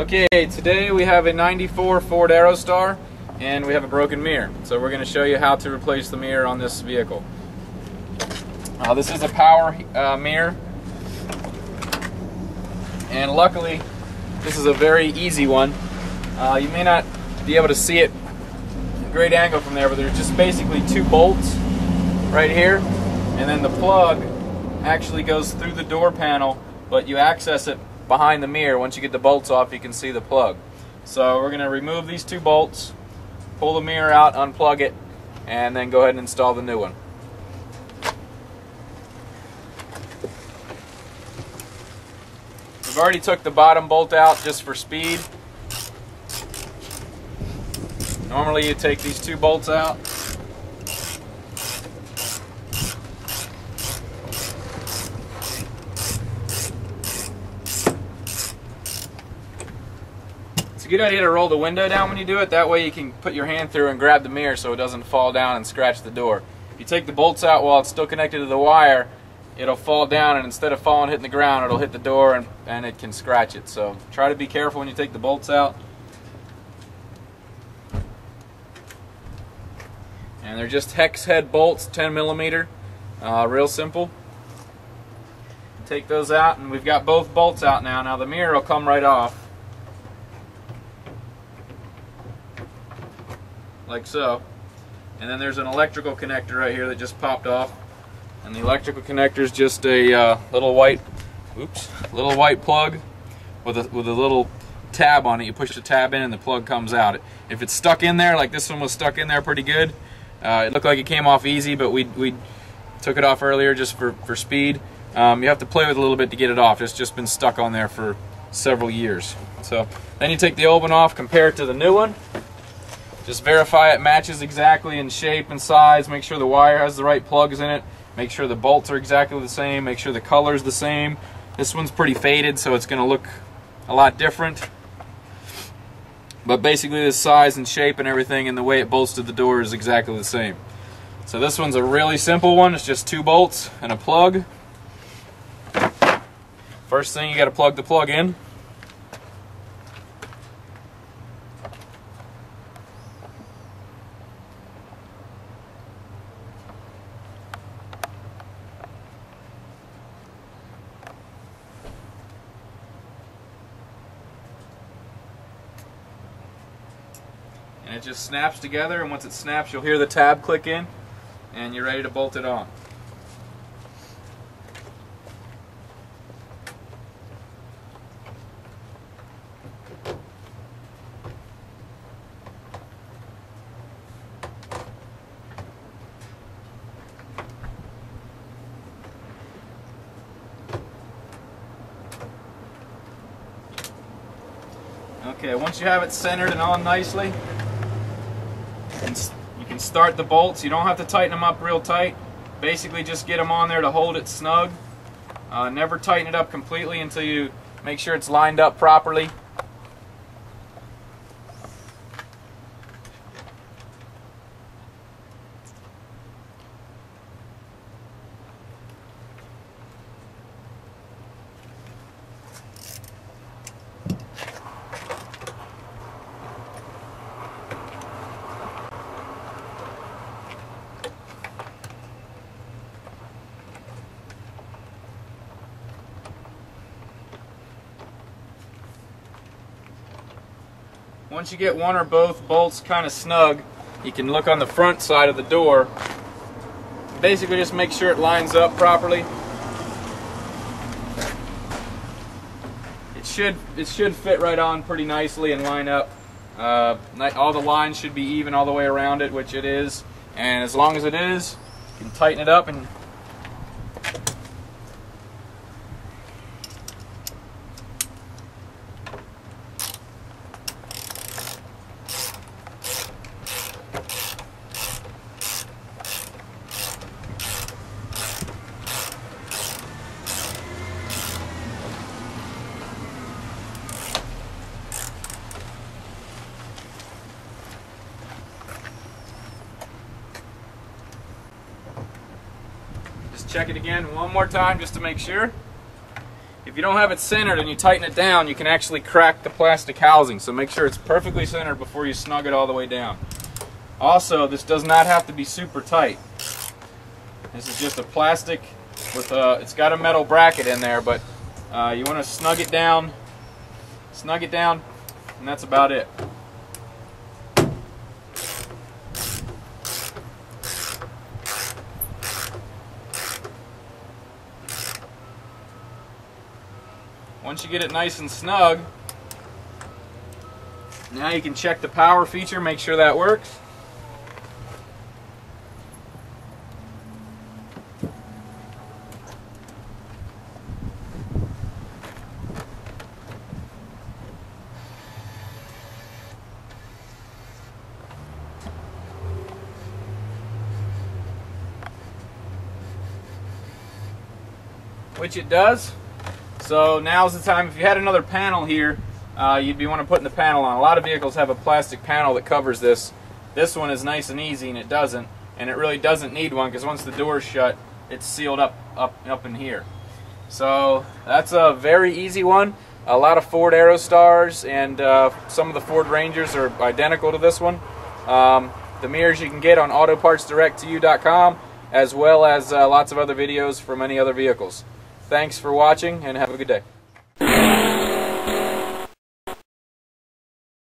Okay, today we have a 94 Ford Aerostar and we have a broken mirror. So we're going to show you how to replace the mirror on this vehicle. This is a power mirror, and luckily this is a very easy one. You may not be able to see it at a great angle from there, but there's just basically two bolts right here, and then the plug actually goes through the door panel, but you access it behind the mirror. Once you get the bolts off, you can see the plug. So we're going to remove these two bolts, pull the mirror out, unplug it, and then go ahead and install the new one. We've already took the bottom bolt out just for speed. Normally you take these two bolts out. It's a good idea to roll the window down when you do it. That way you can put your hand through and grab the mirror so it doesn't fall down and scratch the door. If you take the bolts out while it's still connected to the wire, it'll fall down, and instead of falling hitting the ground, it'll hit the door and it can scratch it. So try to be careful when you take the bolts out. And they're just hex head bolts, 10mm, real simple. Take those out, and we've got both bolts out now. Now the mirror will come right off, like so. And then there's an electrical connector right here that just popped off. And the electrical connector is just a little white plug with a little tab on it. You push the tab in and the plug comes out. If it's stuck in there, like this one was stuck in there pretty good, it looked like it came off easy, but we took it off earlier just for speed. You have to play with it a little bit to get it off. It's just been stuck on there for several years. So then you take the old one off, compare it to the new one. Just verify it matches exactly in shape and size. Make sure the wire has the right plugs in it. Make sure the bolts are exactly the same. Make sure the color's the same. This one's pretty faded, so it's going to look a lot different. But basically the size and shape and everything and the way it bolts to the door is exactly the same. So this one's a really simple one. It's just two bolts and a plug. First thing, you got to plug the plug in. And it just snaps together, and once it snaps, you'll hear the tab click in, and you're ready to bolt it on. Okay, once you have it centered and on nicely, you can start the bolts. You don't have to tighten them up real tight. Basically just get them on there to hold it snug. Never tighten it up completely until you make sure it's lined up properly. Once you get one or both bolts kind of snug, you can look on the front side of the door. Basically just make sure it lines up properly. It should fit right on pretty nicely and line up. All the lines should be even all the way around it, which it is. And as long as it is, you can tighten it up and check it again one more time just to make sure. if you don't have it centered and you tighten it down, you can actually crack the plastic housing. So make sure it's perfectly centered before you snug it all the way down. Also, this does not have to be super tight. This is just a plastic with it's got a metal bracket in there, but you want to snug it down, and that's about it. Once you get it nice and snug, now you can check the power feature, make sure that works. Which it does. So now's the time. If you had another panel here, you'd be want to putting the panel on. A lot of vehicles have a plastic panel that covers this. This one is nice and easy, and it doesn't. And it really doesn't need one, because once the door's shut, it's sealed up in here. So that's a very easy one. A lot of Ford Aerostars and some of the Ford Rangers are identical to this one. The mirrors you can get on autopartsdirecttoyou.com, as well as lots of other videos from many other vehicles. Thanks for watching, and have a good day.